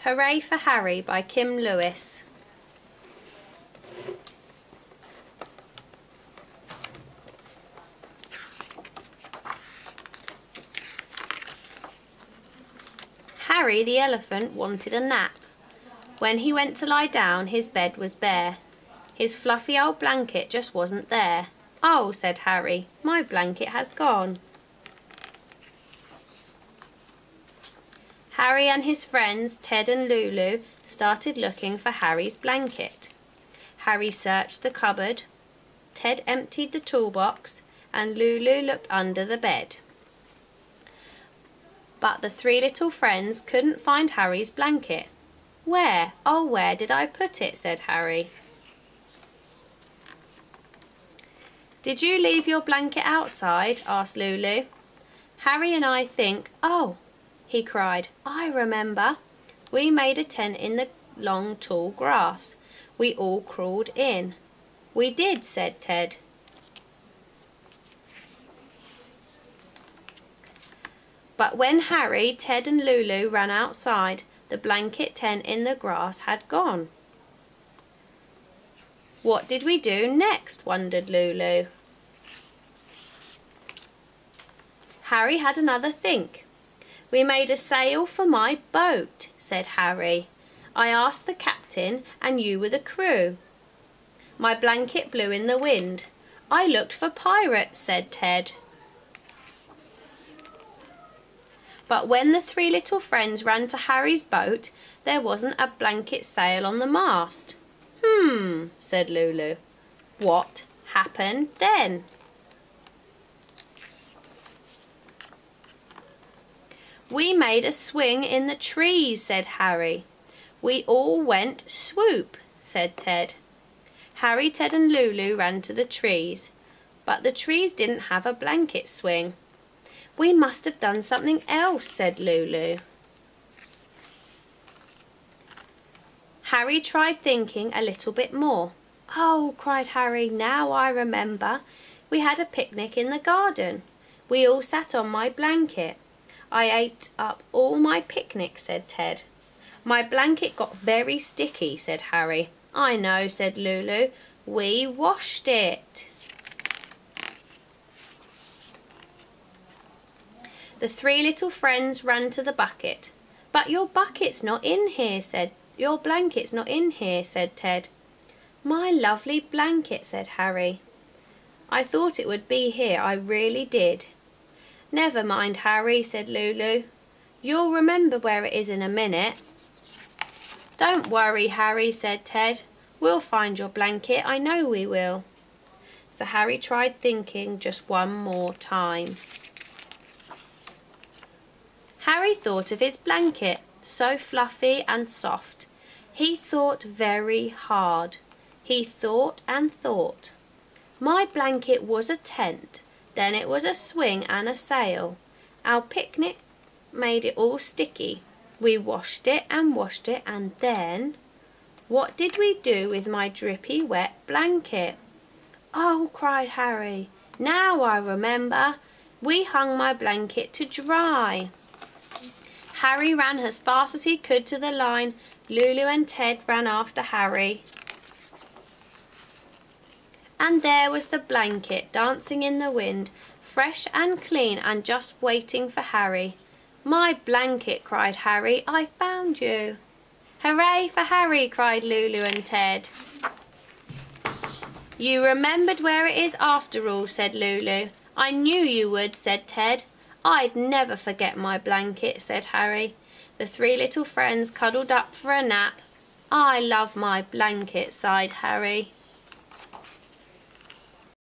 Hooray for Harry by Kim Lewis. Harry the elephant wanted a nap. When he went to lie down, his bed was bare. His fluffy old blanket just wasn't there. "Oh," said Harry, "my blanket has gone." Harry and his friends, Ted and Lulu, started looking for Harry's blanket. Harry searched the cupboard, Ted emptied the toolbox, and Lulu looked under the bed. But the three little friends couldn't find Harry's blanket. "Where? Oh, where did I put it?" said Harry. "Did you leave your blanket outside?" asked Lulu. Harry and I think, "Oh," he cried, "I remember. We made a tent in the long tall grass. We all crawled in." "We did," said Ted. But when Harry, Ted and Lulu ran outside, the blanket tent in the grass had gone. "What did we do next?" wondered Lulu. Harry had another think. "We made a sail for my boat," said Harry. "I asked the captain and you were the crew. My blanket blew in the wind. I looked for pirates," said Ted. But when the three little friends ran to Harry's boat, there wasn't a blanket sail on the mast. Said Lulu. "What happened then?" "We made a swing in the trees," said Harry. "We all went swoop," said Ted. Harry, Ted and Lulu ran to the trees, but the trees didn't have a blanket swing. "We must have done something else," said Lulu. Harry tried thinking a little bit more. "Oh," cried Harry, "now I remember. We had a picnic in the garden. We all sat on my blanket. I ate up all my picnic," said Ted. "My blanket got very sticky," said Harry. "I know," said Lulu. "We washed it." The three little friends ran to the bucket. "But your bucket's not in here," said "Your blanket's not in here," said Ted. "My lovely blanket," said Harry. "I thought it would be here, I really did." "Never mind, Harry," said Lulu. "You'll remember where it is in a minute." "Don't worry, Harry," said Ted. "We'll find your blanket, I know we will." So Harry tried thinking just one more time. Harry thought of his blanket, so fluffy and soft. He thought very hard. He thought and thought. "My blanket was a tent, then it was a swing and a sail. Our picnic made it all sticky. We washed it, and then what did we do with my drippy wet blanket?" "Oh," cried Harry, "now I remember. We hung my blanket to dry." Harry ran as fast as he could to the line. Lulu and Ted ran after Harry. And there was the blanket dancing in the wind, fresh and clean and just waiting for Harry. "My blanket," cried Harry, "I found you." "Hooray for Harry," cried Lulu and Ted. "You remembered where it is after all," said Lulu. "I knew you would," said Ted. "I'd never forget my blanket," said Harry. The three little friends cuddled up for a nap. "I love my blanket," sighed Harry.